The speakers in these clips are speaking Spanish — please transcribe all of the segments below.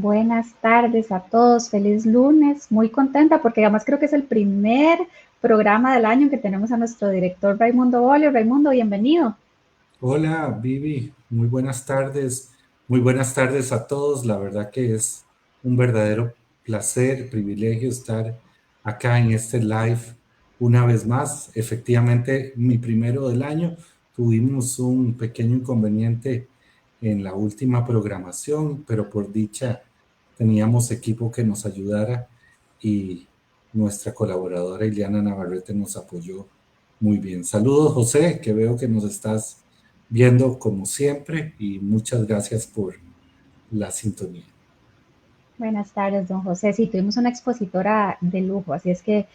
Buenas tardes a todos, feliz lunes, muy contenta porque además creo que es el primer programa del año que tenemos a nuestro director Raimundo Bolio. Raimundo, bienvenido. Hola, Vivi, muy buenas tardes a todos. La verdad que es un verdadero placer, privilegio estar acá en este live una vez más. Efectivamente, mi primero del año, tuvimos un pequeño inconveniente en la última programación, pero por dicha teníamos equipo que nos ayudara y nuestra colaboradora Ileana Navarrete nos apoyó muy bien. Saludos, José, que veo que nos estás viendo como siempre y muchas gracias por la sintonía. Buenas tardes, don José. Sí, tuvimos una expositora de lujo, así es que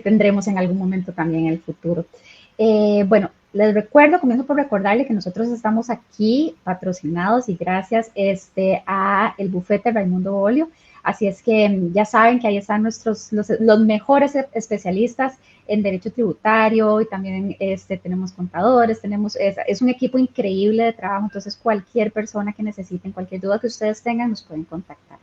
tendremos en algún momento también en el futuro. Bueno, les recuerdo, comienzo por recordarle que nosotros estamos aquí patrocinados y gracias a el bufete Raimundo Bolio. Así es que ya saben que ahí están los mejores especialistas en derecho tributario y también tenemos contadores, es un equipo increíble de trabajo, entonces cualquier persona que necesiten, cualquier duda que ustedes tengan, nos pueden contactar.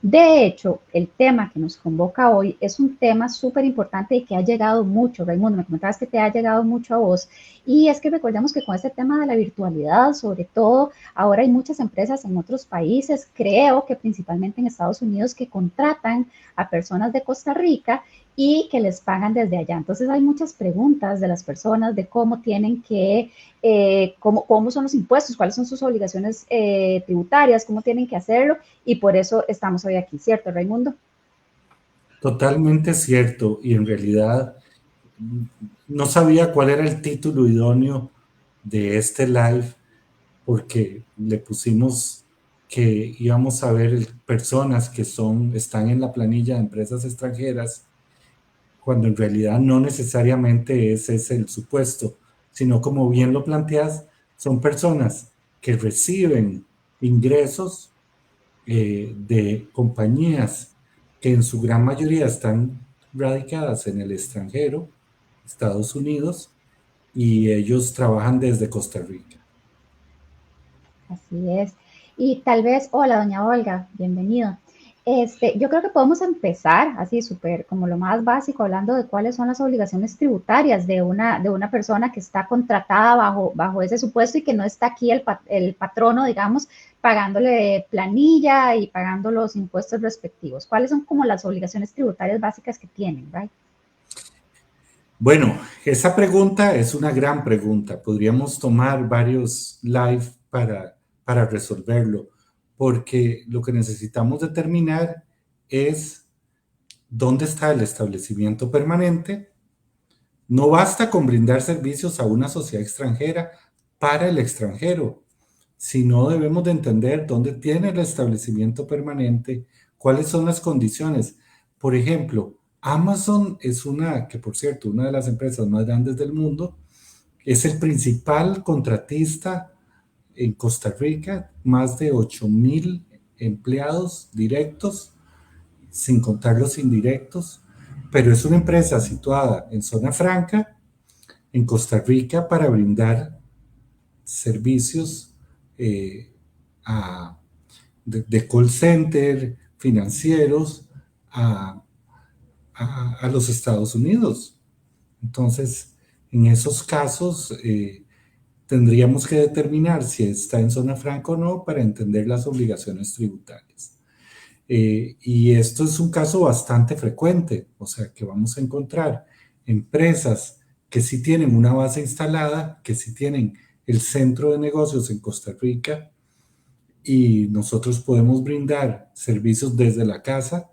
De hecho, el tema que nos convoca hoy es un tema súper importante y que ha llegado mucho. Raimundo, me comentabas que te ha llegado mucho a vos. Y es que recordemos que con este tema de la virtualidad, sobre todo, ahora hay muchas empresas en otros países, creo que principalmente en Estados Unidos, que contratan a personas de Costa Rica y que les pagan desde allá. Entonces hay muchas preguntas de las personas de cómo tienen que cómo son los impuestos, cuáles son sus obligaciones tributarias, cómo tienen que hacerlo, y por eso estamos hoy aquí, ¿cierto, Raimundo? Totalmente cierto y en realidad no sabía cuál era el título idóneo de este live porque le pusimos que íbamos a ver personas que están en la planilla de empresas extranjeras cuando en realidad no necesariamente ese es el supuesto, sino como bien lo planteas, son personas que reciben ingresos de compañías que en su gran mayoría están radicadas en el extranjero, Estados Unidos, y ellos trabajan desde Costa Rica. Así es. Y tal vez, hola, doña Olga, bienvenido. Yo creo que podemos empezar así súper como lo más básico, hablando de cuáles son las obligaciones tributarias de una persona que está contratada bajo ese supuesto y que no está aquí el patrono, digamos, pagándole planilla y pagando los impuestos respectivos. ¿Cuáles son como las obligaciones tributarias básicas que tienen, right? Bueno, esa pregunta es una gran pregunta. Podríamos tomar varios live para resolverlo, porque lo que necesitamos determinar es dónde está el establecimiento permanente. No basta con brindar servicios a una sociedad extranjera para el extranjero, sino debemos de entender dónde tiene el establecimiento permanente, cuáles son las condiciones. Por ejemplo, Amazon es que por cierto, una de las empresas más grandes del mundo, es el principal contratista en Costa Rica, más de 8,000 empleados directos, sin contar los indirectos, pero es una empresa situada en zona franca, en Costa Rica, para brindar servicios eh, a, de call center, financieros, a, a los Estados Unidos. Entonces, en esos casos, tendríamos que determinar si está en zona franca o no para entender las obligaciones tributarias. Y esto es un caso bastante frecuente, o sea que vamos a encontrar empresas que sí tienen una base instalada, que sí tienen el centro de negocios en Costa Rica y nosotros podemos brindar servicios desde la casa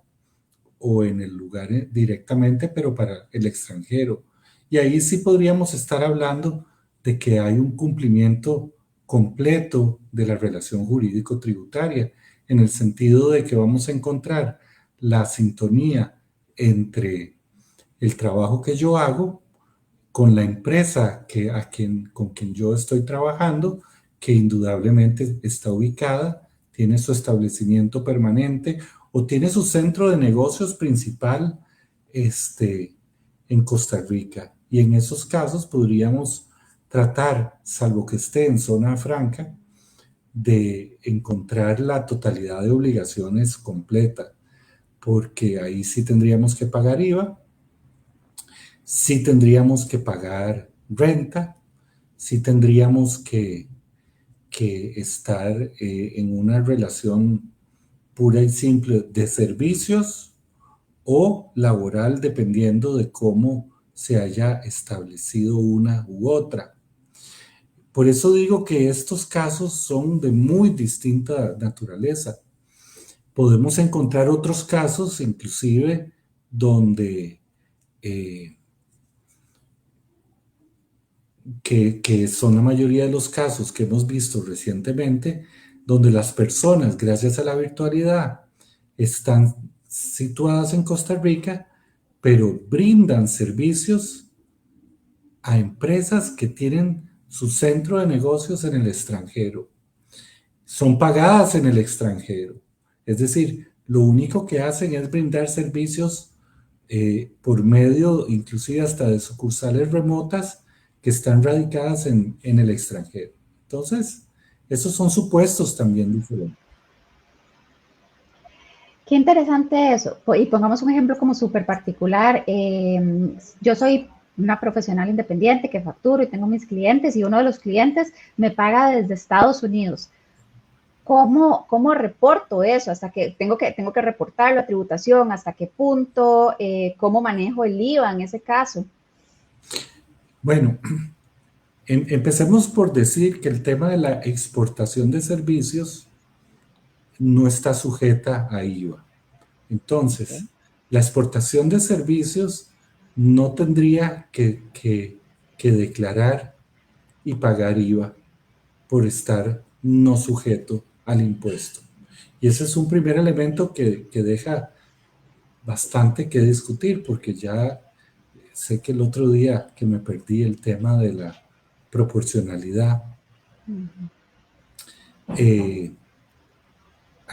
o en el lugar directamente, pero para el extranjero. Y ahí sí podríamos estar hablando de que hay un cumplimiento completo de la relación jurídico-tributaria, en el sentido de que vamos a encontrar la sintonía entre el trabajo que yo hago con la empresa con quien yo estoy trabajando, que indudablemente está ubicada, tiene su establecimiento permanente o tiene su centro de negocios principal este, en Costa Rica. Y en esos casos podríamos tratar, salvo que esté en zona franca, de encontrar la totalidad de obligaciones completa, porque ahí sí tendríamos que pagar IVA, sí tendríamos que pagar renta, sí tendríamos que estar en una relación pura y simple de servicios o laboral, dependiendo de cómo se haya establecido una u otra. Por eso digo que estos casos son de muy distinta naturaleza. Podemos encontrar otros casos, inclusive, donde eh, que son la mayoría de los casos que hemos visto recientemente, donde las personas, gracias a la virtualidad, están situadas en Costa Rica, pero brindan servicios a empresas que tienen su centro de negocios en el extranjero. Son pagadas en el extranjero. Es decir, lo único que hacen es brindar servicios por medio, inclusive hasta de sucursales remotas que están radicadas en el extranjero. Entonces, esos son supuestos también diferentes. Qué interesante eso. Y pongamos un ejemplo como súper particular. Yo soy una profesional independiente que facturo y tengo mis clientes y uno de los clientes me paga desde Estados Unidos. ¿Cómo reporto eso? Hasta que tengo que reportar la tributación, hasta qué punto, cómo manejo el IVA en ese caso. Bueno, empecemos por decir que el tema de la exportación de servicios no está sujeta a IVA. Entonces, Okay. la exportación de servicios no tendría que declarar y pagar IVA por estar no sujeto al impuesto. Y ese es un primer elemento que deja bastante que discutir, porque ya sé que el otro día que me perdí el tema de la proporcionalidad, eh,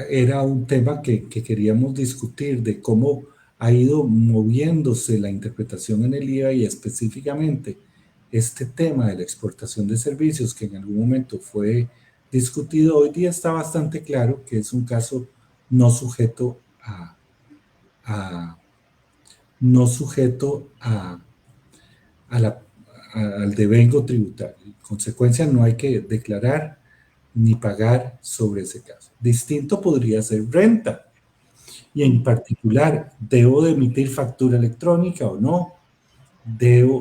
era un tema que queríamos discutir de cómo ha ido moviéndose la interpretación en el IVA y específicamente este tema de la exportación de servicios que en algún momento fue discutido, hoy día está bastante claro que es un caso no sujeto a no sujeto a la, al devengo tributario. En consecuencia, no hay que declarar ni pagar sobre ese caso. Distinto podría ser renta. Y en particular, ¿debo de emitir factura electrónica o no?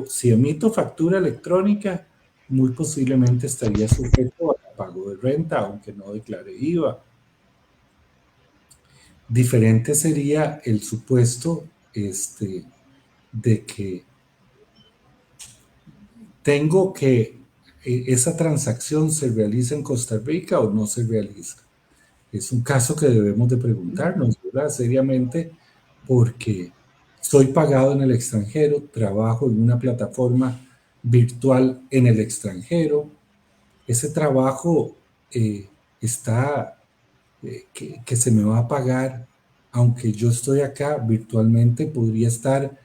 Si emito factura electrónica, muy posiblemente estaría sujeto al pago de renta, aunque no declare IVA. Diferente sería el supuesto de que tengo que esa transacción se realiza en Costa Rica o no se realiza. Es un caso que debemos de preguntarnos, ¿verdad? Seriamente, porque soy pagado en el extranjero, trabajo en una plataforma virtual en el extranjero. Ese trabajo está, que se me va a pagar, aunque yo estoy acá virtualmente, podría estar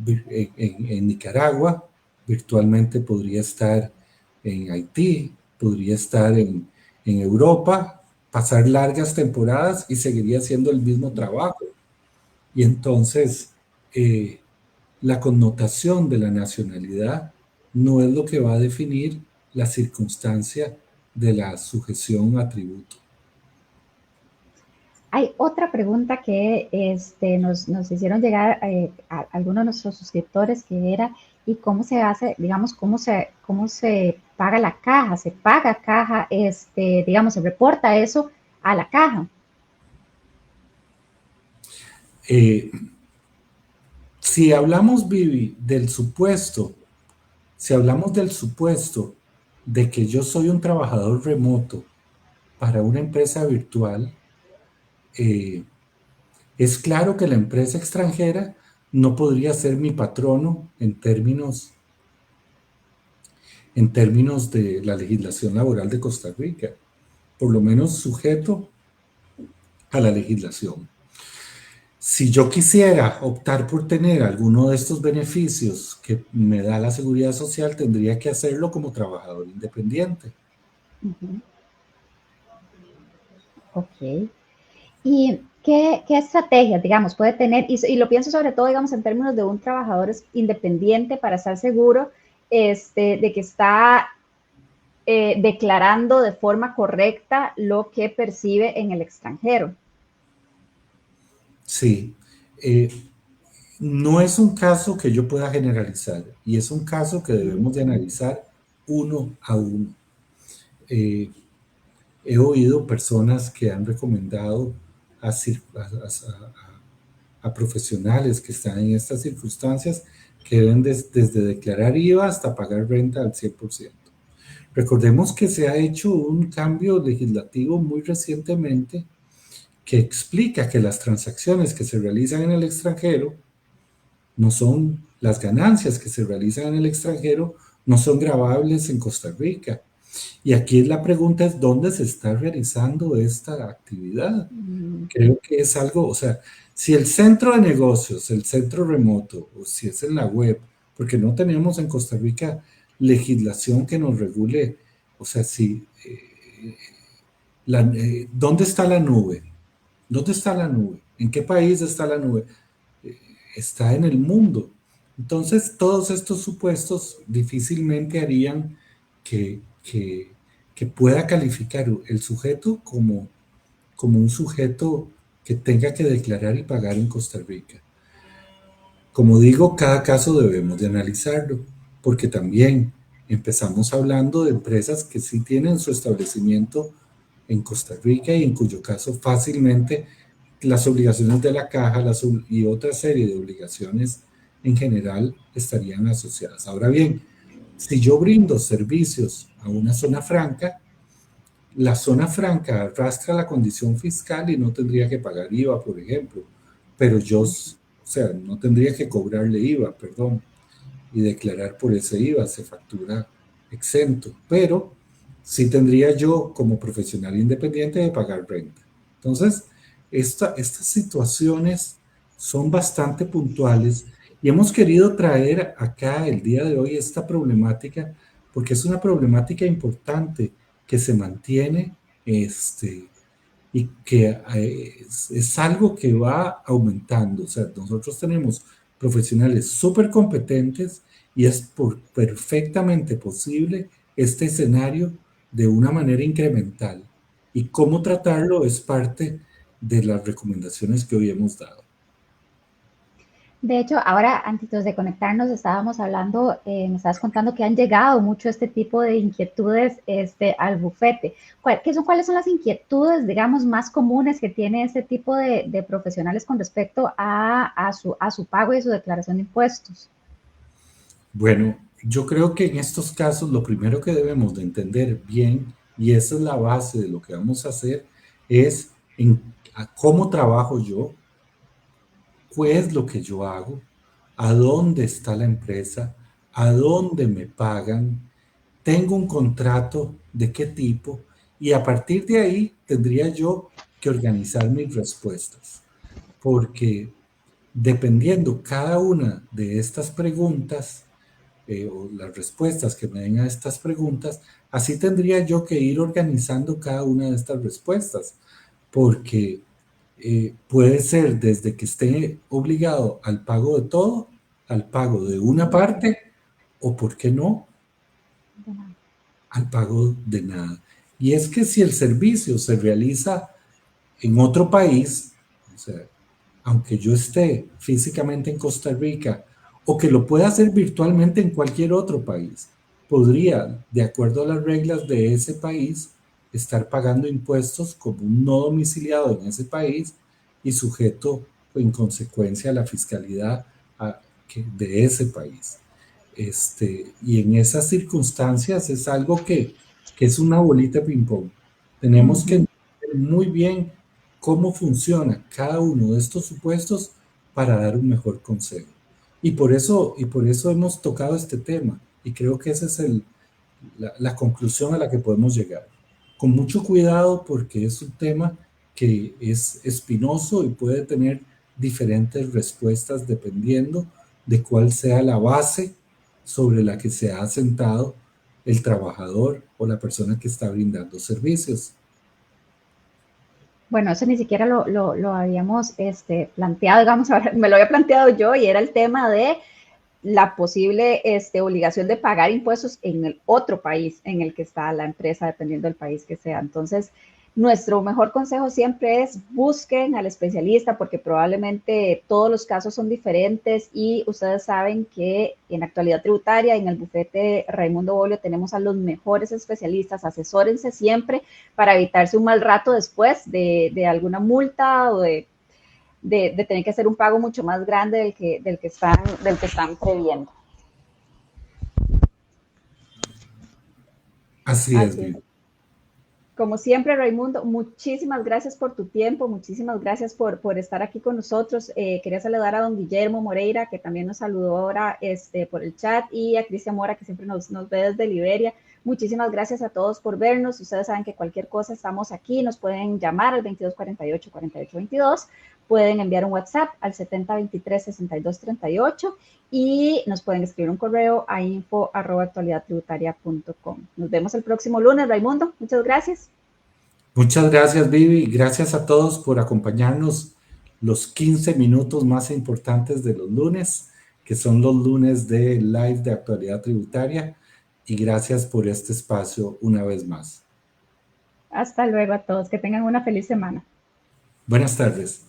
en Nicaragua, virtualmente podría estar en Haití, podría estar en Europa, pasar largas temporadas y seguiría haciendo el mismo trabajo. Y entonces, eh, la connotación de la nacionalidad no es lo que va a definir la circunstancia de la sujeción a tributo. Hay otra pregunta que nos hicieron llegar a algunos de nuestros suscriptores que era, ¿y cómo se hace, digamos, cómo se paga la caja? ¿Se paga caja, digamos, se reporta eso a la caja? Eh, si hablamos, Vivi, si hablamos del supuesto de que yo soy un trabajador remoto para una empresa virtual, eh, es claro que la empresa extranjera no podría ser mi patrono en términos de la legislación laboral de Costa Rica, por lo menos sujeto a la legislación. Si yo quisiera optar por tener alguno de estos beneficios que me da la seguridad social, tendría que hacerlo como trabajador independiente. Uh -huh. Ok. ¿Y qué estrategias, digamos, puede tener? Y lo pienso sobre todo, digamos, en términos de un trabajador independiente para estar seguro de que está declarando de forma correcta lo que percibe en el extranjero. Sí, eh, no es un caso que yo pueda generalizar y es un caso que debemos de analizar uno a uno. Eh, He oído personas que han recomendado a profesionales que están en estas circunstancias que deben desde declarar IVA hasta pagar renta al 100%. Recordemos que se ha hecho un cambio legislativo muy recientemente que explica que las transacciones que se realizan en el extranjero no son las ganancias que se realizan en el extranjero, no son gravables en Costa Rica. Y aquí la pregunta es, ¿dónde se está realizando esta actividad? Creo que es algo, o sea, si el centro de negocios, el centro remoto, o si es en la web, porque no tenemos en Costa Rica legislación que nos regule, o sea, si, ¿dónde está la nube? ¿Dónde está la nube? ¿En qué país está la nube? Está en el mundo. Entonces, todos estos supuestos difícilmente harían que, que, que pueda calificar el sujeto como un sujeto que tenga que declarar y pagar en Costa Rica. Como digo, cada caso debemos de analizarlo, porque también empezamos hablando de empresas que sí tienen su establecimiento en Costa Rica y en cuyo caso fácilmente las obligaciones de la caja y otra serie de obligaciones en general estarían asociadas. Ahora bien, si yo brindo servicios a una zona franca, la zona franca arrastra la condición fiscal y no tendría que pagar IVA, por ejemplo, pero yo, o sea, no tendría que cobrarle IVA, perdón, y declarar por ese IVA, se factura exento, pero sí tendría yo como profesional independiente de pagar renta. Entonces, estas situaciones son bastante puntuales y hemos querido traer acá el día de hoy esta problemática porque es una problemática importante que se mantiene y que es algo que va aumentando. O sea, nosotros tenemos profesionales súper competentes y es perfectamente posible este escenario de una manera incremental. Y cómo tratarlo es parte de las recomendaciones que hoy hemos dado. De hecho, ahora, antes de conectarnos, estábamos hablando, me estabas contando que han llegado mucho este tipo de inquietudes al bufete. ¿Cuáles son las inquietudes, digamos, más comunes que tiene este tipo de profesionales con respecto a su pago y su declaración de impuestos? Bueno, yo creo que en estos casos lo primero que debemos de entender bien, y esa es la base de lo que vamos a hacer, es cómo trabajo yo, qué es lo que yo hago, a dónde está la empresa, a dónde me pagan, tengo un contrato de qué tipo, y a partir de ahí tendría yo que organizar mis respuestas, porque dependiendo cada una de estas preguntas, o las respuestas que me den a estas preguntas, así tendría yo que ir organizando cada una de estas respuestas, porque puede ser desde que esté obligado al pago de todo, al pago de una parte, o por qué no, al pago de nada. Y es que si el servicio se realiza en otro país, o sea, aunque yo esté físicamente en Costa Rica o que lo pueda hacer virtualmente en cualquier otro país, podría, de acuerdo a las reglas de ese país, estar pagando impuestos como un no domiciliado en ese país y sujeto en consecuencia a la fiscalidad de ese país. Y en esas circunstancias es algo que es una bolita de ping-pong. Tenemos que Ujú. entender muy bien cómo funciona cada uno de estos supuestos para dar un mejor consejo. Y por eso hemos tocado este tema. Y creo que esa es la conclusión a la que podemos llegar. Con mucho cuidado porque es un tema que es espinoso y puede tener diferentes respuestas dependiendo de cuál sea la base sobre la que se ha sentado el trabajador o la persona que está brindando servicios. Bueno, eso ni siquiera lo habíamos planteado, digamos, ahora me lo había planteado yo y era el tema de la posible obligación de pagar impuestos en el otro país en el que está la empresa, dependiendo del país que sea. Entonces, nuestro mejor consejo siempre es busquen al especialista porque probablemente todos los casos son diferentes y ustedes saben que en la actualidad tributaria, en el bufete Raimundo Bolio, tenemos a los mejores especialistas. Asesórense siempre para evitarse un mal rato después de alguna multa o de tener que hacer un pago mucho más grande del que están previendo. Así es, Así es. Vivi. Como siempre, Raimundo, muchísimas gracias por tu tiempo, muchísimas gracias por estar aquí con nosotros. Quería saludar a don Guillermo Moreira, que también nos saludó ahora por el chat, y a Cristian Mora, que siempre nos ve desde Liberia. Muchísimas gracias a todos por vernos. Ustedes saben que cualquier cosa estamos aquí, nos pueden llamar al 2248-4822, pueden enviar un WhatsApp al 7023-6238 y nos pueden escribir un correo a info@actualidadtributaria.com. Nos vemos el próximo lunes, Raimundo. Muchas gracias. Muchas gracias, Vivi. Gracias a todos por acompañarnos los 15 minutos más importantes de los lunes, que son los lunes de live de actualidad tributaria. Y gracias por este espacio una vez más. Hasta luego a todos. Que tengan una feliz semana. Buenas tardes.